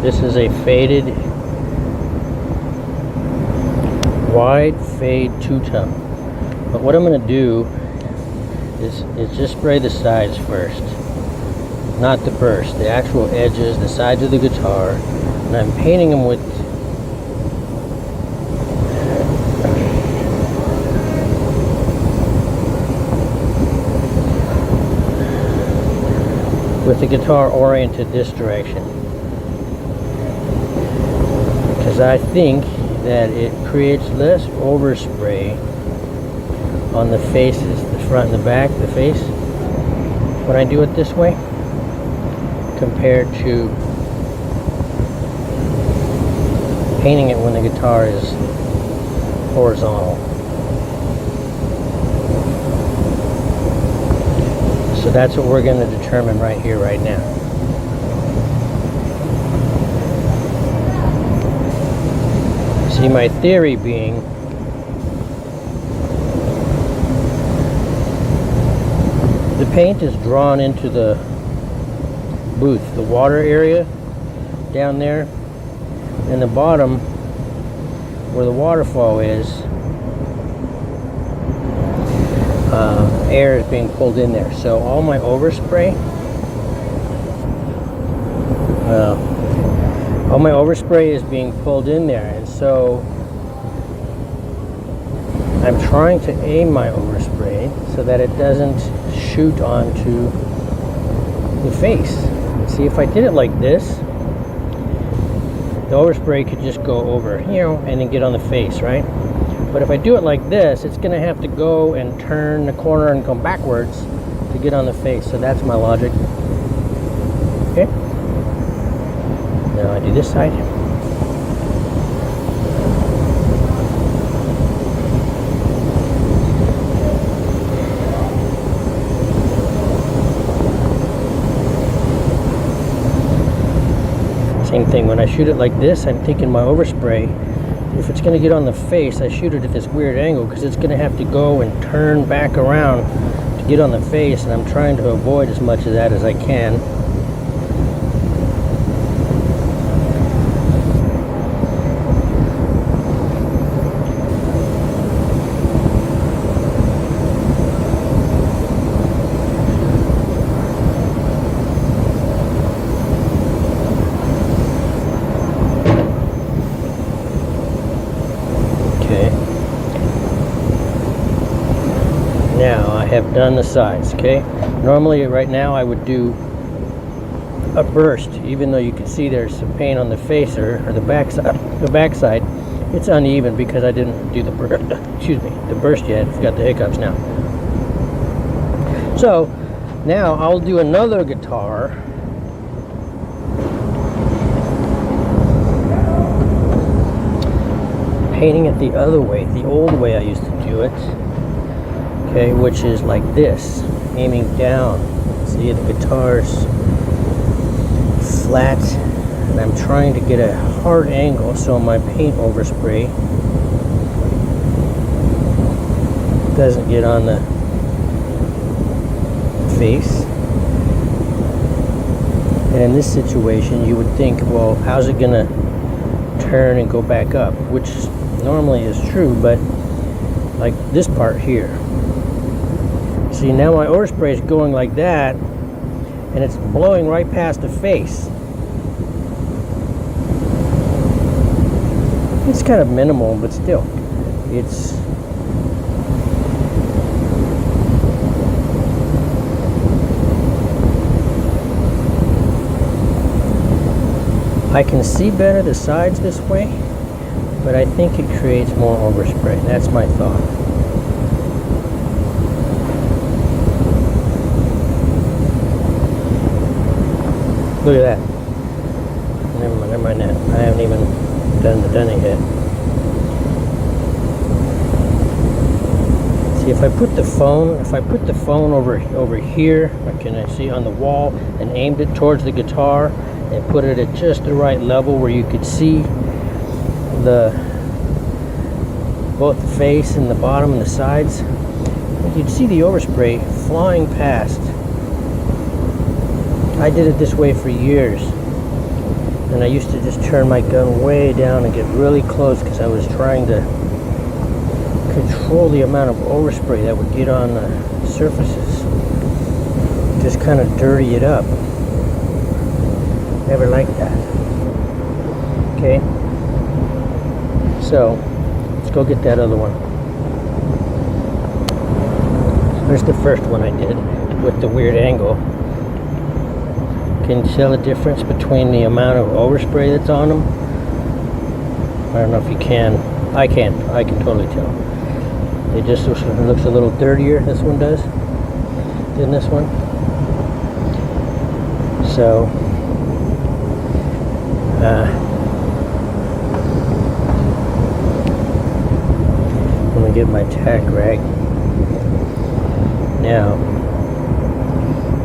This is a faded, wide fade two-tone. But what I'm going to do is just spray the sides first. Not the burst, the actual edges, the sides of the guitar. And I'm painting them with the guitar oriented this direction, because I think that it creates less overspray on the faces, the front and the back, the face, when I do it this way compared to painting it when the guitar is horizontal. So that's what we're going to determine right here, right now. See, my theory being the paint is drawn into the booth, the water area down there, and the bottom where the waterfall is, air is being pulled in there. So all my overspray, is being pulled in there, and so I'm trying to aim my overspray so that it doesn't shoot onto the face. See, if I did it like this, the overspray could just go over, and then get on the face, right? But if I do it like this, it's going to have to go and turn the corner and come backwards to get on the face. So that's my logic. Okay. Now I do this side. Same thing. When I shoot it like this, I'm thinking my overspray, if it's going to get on the face, I shoot it at this weird angle because it's going to have to go and turn back around to get on the face, and I'm trying to avoid as much of that as I can. Now I have done the sides. Okay, normally right now I would do a burst, even though you can see there's some paint on the face or the back side. The back side, it's uneven because I didn't do the burst. Excuse me, the burst yet. I've got the hiccups now. So now I'll do another guitar. Painting it the other way, the old way I used to do it. Okay, which is like this, aiming down. See, the guitar's flat, and I'm trying to get a hard angle so my paint overspray doesn't get on the face. And in this situation, you would think, well, how's it gonna turn and go back up? Which normally is true, but like this part here. See, now my overspray is going like that, and it's blowing right past the face. It's kind of minimal, but still, it's I can see better the sides this way, but I think it creates more overspray. That's my thought. Look at that. Never mind that. I haven't even done it yet. See, if I put the phone over here, like can I see on the wall, and aimed it towards the guitar and put it at just the right level where you could see both the face and the bottom and the sides, you'd see the overspray flying past. I did it this way for years, And I used to just turn my gun way down and get really close because I was trying to control the amount of overspray that would get on the surfaces. Just kind of dirty it up. Never liked that. Okay. So, let's go get that other one. There's the first one I did with the weird angle. Can you tell the difference between the amount of overspray that's on them? I don't know if you can. I can totally tell. It just looks a little dirtier, this one does, than this one. So, let me get my tack rag. Now,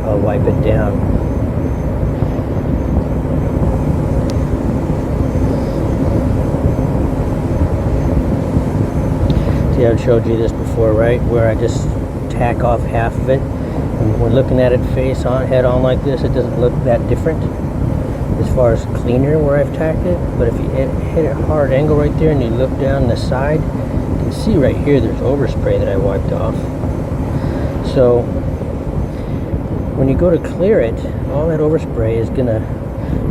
I'll wipe it down. See, I've showed you this before, right? Where I just tack off half of it. And when looking at it face on, head on like this, it doesn't look that different as far as cleaner where I've tacked it. But if you hit a hard angle right there and you look down the side, you can see right here there's overspray that I wiped off. So when you go to clear it, all that overspray is going to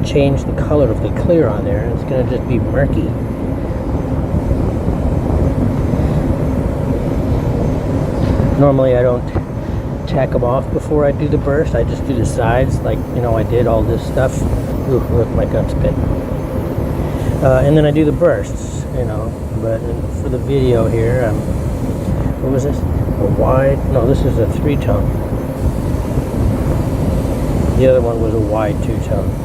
change the color of the clear on there. It's going to just be murky. Normally I don't tack them off before I do the burst. I just do the sides, like, you know, I did all this stuff. Ooh, look, my gun's bit. And then I do the bursts, you know. But for the video here, what was this? A wide? No, this is a 3-tone. The other one was a wide 2-tone.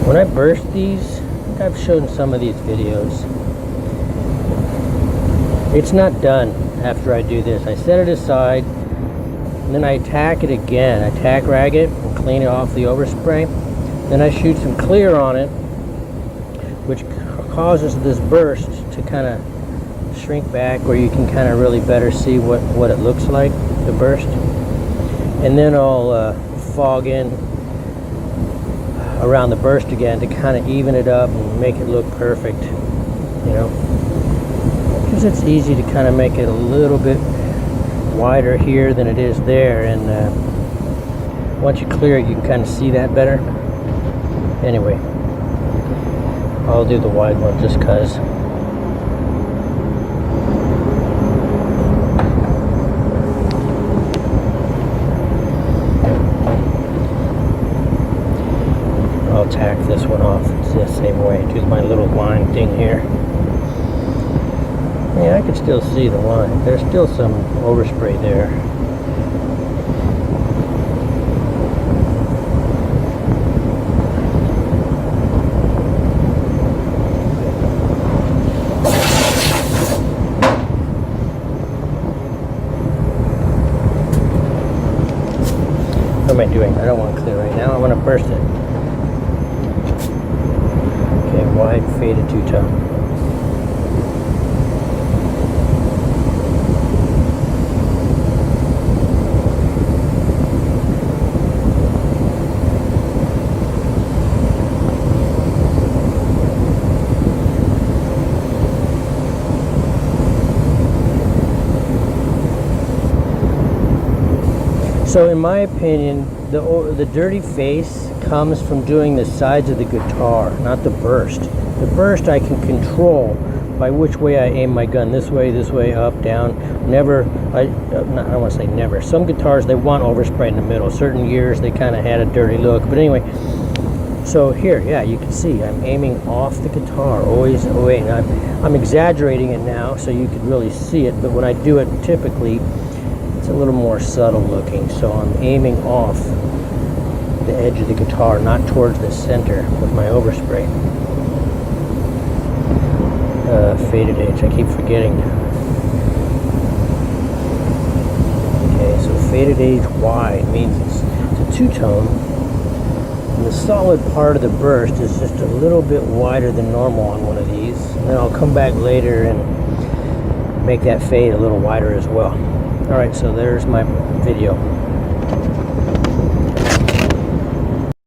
When I burst these, I think I've shown some of these videos. It's not done after I do this. I set it aside, and then I tack it again. I tack rag it and clean it off the overspray. Then I shoot some clear on it, which causes this burst to kind of shrink back, where you can kind of really better see what it looks like, the burst. And then I'll fog in around the burst again to kind of even it up and make it look perfect, you know, because it's easy to kind of make it a little bit wider here than it is there, and once you clear it you can kind of see that better. Anyway, I'll do the wide one just because. I'll tack this one off. It's the same way. Do my little line thing here. Yeah, I can still see the line. There's still some overspray there. What am I doing? I don't want to clear right now. I want to burst it. Wide faded 2-tone. So in my opinion, the dirty face comes from doing the sides of the guitar, not the burst. The burst I can control by which way I aim my gun. This way, up, down. Never, I don't want to say never. Some guitars, they want overspray in the middle. Certain years, they kind of had a dirty look. But anyway, so here, yeah, you can see I'm aiming off the guitar, always away. I'm exaggerating it now so you can really see it. But when I do it, typically, it's a little more subtle looking. So I'm aiming off the edge of the guitar, not towards the center with my overspray. Faded edge, I keep forgetting. Okay, so faded edge wide means it's a 2-tone, And the solid part of the burst is just a little bit wider than normal on one of these. And then I'll come back later and make that fade a little wider as well. Alright, so there's my video.